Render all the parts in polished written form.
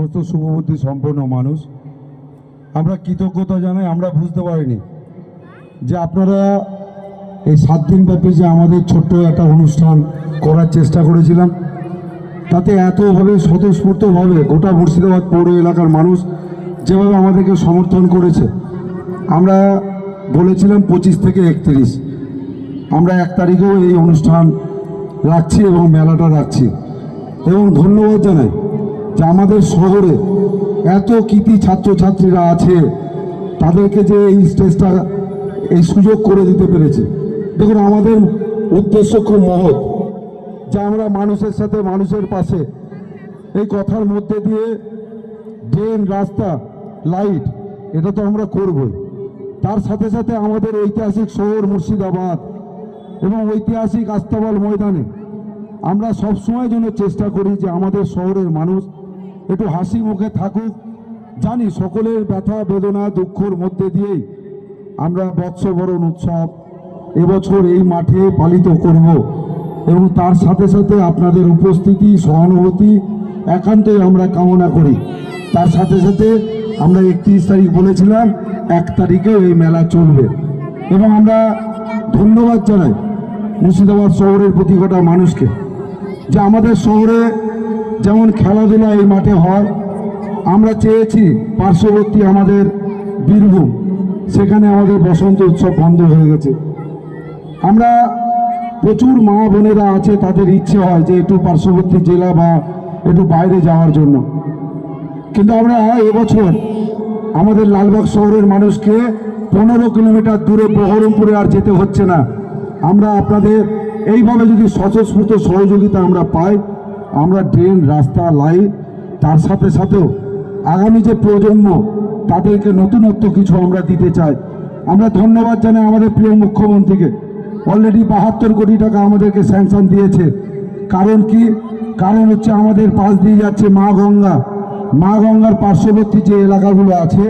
সমস্ত শুভবুদ্ধি সম্পন্ন মানুষ, আমরা কৃতজ্ঞতা জানাই। আমরা বুঝতে পারিনি যে আপনারা এই 7 দিনব্যাপী যে আমাদের ছোট্ট একটা অনুষ্ঠান করার চেষ্টা করেছিলাম, তাতে এতভাবে স্বতঃস্ফূর্তভাবে গোটা মুর্শিদাবাদ পৌর এলাকার মানুষ যেভাবে আমাদেরকে সমর্থন করেছে। আমরা বলেছিলাম 25 থেকে 31, আমরা 1 তারিখেও এই অনুষ্ঠান রাখছি এবং মেলাটা রাখছি। এবং ধন্যবাদ জানাই যে আমাদের শহরে এত কৃতি ছাত্রছাত্রীরা আছে, তাদেরকে যে এই স্টেজটা এই সুযোগ করে দিতে পেরেছে। দেখুন, আমাদের উদ্দেশ্য খুব মহৎ, যে আমরা মানুষের সাথে মানুষের পাশে, এই কথার মধ্যে দিয়ে ড্রেন, রাস্তা, লাইট, এটা তো আমরা করবই। তার সাথে সাথে আমাদের ঐতিহাসিক শহর মুর্শিদাবাদ এবং ঐতিহাসিক আস্তাবল ময়দানে আমরা সবসময় জন্য চেষ্টা করি যে আমাদের শহরের মানুষ একটু হাসি মুখে থাকুক। জানি সকলের ব্যথা বেদনা দুঃখের মধ্যে দিয়েই আমরা বৎসবরণ উৎসব এবছর এই মাঠে পালিত করব, এবং তার সাথে সাথে আপনাদের উপস্থিতি, সহানুভূতি একান্তই আমরা কামনা করি। তার সাথে সাথে আমরা 31 তারিখ বলেছিলাম, 1 তারিখেও এই মেলা চলবে। এবং আমরা ধন্যবাদ জানাই মুর্শিদাবাদ শহরের প্রতি কটা মানুষকে, যে আমাদের শহরে যেমন খেলাধুলা এই মাঠে হয়, আমরা চেয়েছি পার্শ্ববর্তী আমাদের বীরভূম, সেখানে আমাদের বসন্ত উৎসব বন্ধ হয়ে গেছে। আমরা প্রচুর মা বোনেরা আছে, তাদের ইচ্ছে হয় যে একটু পার্শ্ববর্তী জেলা বা একটু বাইরে যাওয়ার জন্য, কিন্তু আমরা এবছর আমাদের লালবাগ শহরের মানুষকে 15 কিলোমিটার দূরে বহরমপুরে আর যেতে হচ্ছে না। আমরা আপনাদের এইভাবে যদি স্বতঃস্ফূর্ত সহযোগিতা আমরা পাই, আমরা ড্রেন, রাস্তা, লাইট, তার সাথে সাথেও আগামী যে প্রজন্ম, তাদেরকে নতুনত্ব কিছু আমরা দিতে চাই। আমরা ধন্যবাদ জানাই আমাদের প্রিয় মুখ্যমন্ত্রীকে, অলরেডি 72 কোটি টাকা আমাদেরকে স্যাংশন দিয়েছে। কারণ কি? কারণ হচ্ছে আমাদের পাশ দিয়ে যাচ্ছে মা গঙ্গা। মা গঙ্গার পার্শ্ববর্তী যে এলাকাগুলো আছে,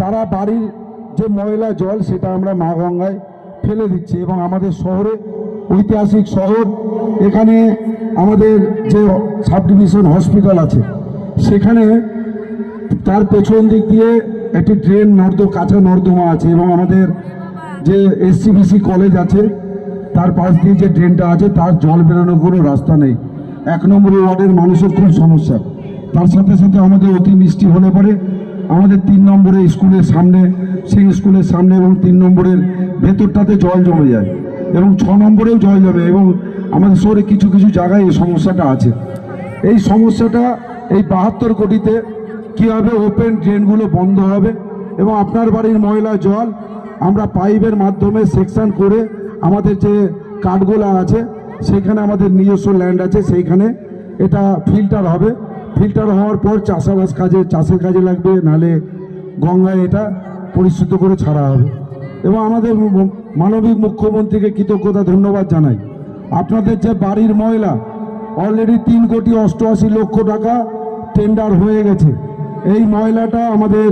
তারা বাড়ির যে ময়লা জল সেটা আমরা মা গঙ্গায় ফেলে দিচ্ছি। এবং আমাদের শহরে, ঐতিহাসিক শহর, এখানে আমাদের যে সাব ডিভিশন হসপিটাল আছে, সেখানে তার পেছন দিক দিয়ে একটি ড্রেন, কাঁচা নর্দমা আছে। এবং আমাদের যে SCBC কলেজ আছে, তার পাশ দিয়ে যে ড্রেনটা আছে, তার জল বেরোনোর কোনো রাস্তা নেই। 1 নম্বর ওয়ার্ডের মানুষের খুব সমস্যা। তার সাথে সাথে আমাদের অতি মিষ্টি হলে পরে আমাদের 3 নম্বরে স্কুলের সামনে, সেই স্কুলের সামনে এবং 3 নম্বরের ভেতরটাতে জল জমে যায়, এবং 6 নম্বরেও জল জমে। এবং আমাদের শহরে কিছু কিছু জায়গায় এই সমস্যাটা আছে। এই সমস্যাটা এই 72 কোটিতে কীভাবে ওপেন ড্রেনগুলো বন্ধ হবে, এবং আপনার বাড়ির ময়লা জল আমরা পাইপের মাধ্যমে সেকশন করে আমাদের যে কাঠগোলা আছে, সেখানে আমাদের নিজস্ব ল্যান্ড আছে, সেইখানে এটা ফিল্টার হবে। ফিল্টার হওয়ার পর চাষের কাজে লাগবে, নালে গঙ্গায় এটা পরিশুদ্ধ করে ছাড়া হবে। এবং আমাদের মানবিক মুখ্যমন্ত্রীকে কৃতজ্ঞতা ধন্যবাদ জানাই। আপনাদের যে বাড়ির ময়লা, অলরেডি 3 কোটি 88 লক্ষ টাকা টেন্ডার হয়ে গেছে। এই ময়লাটা আমাদের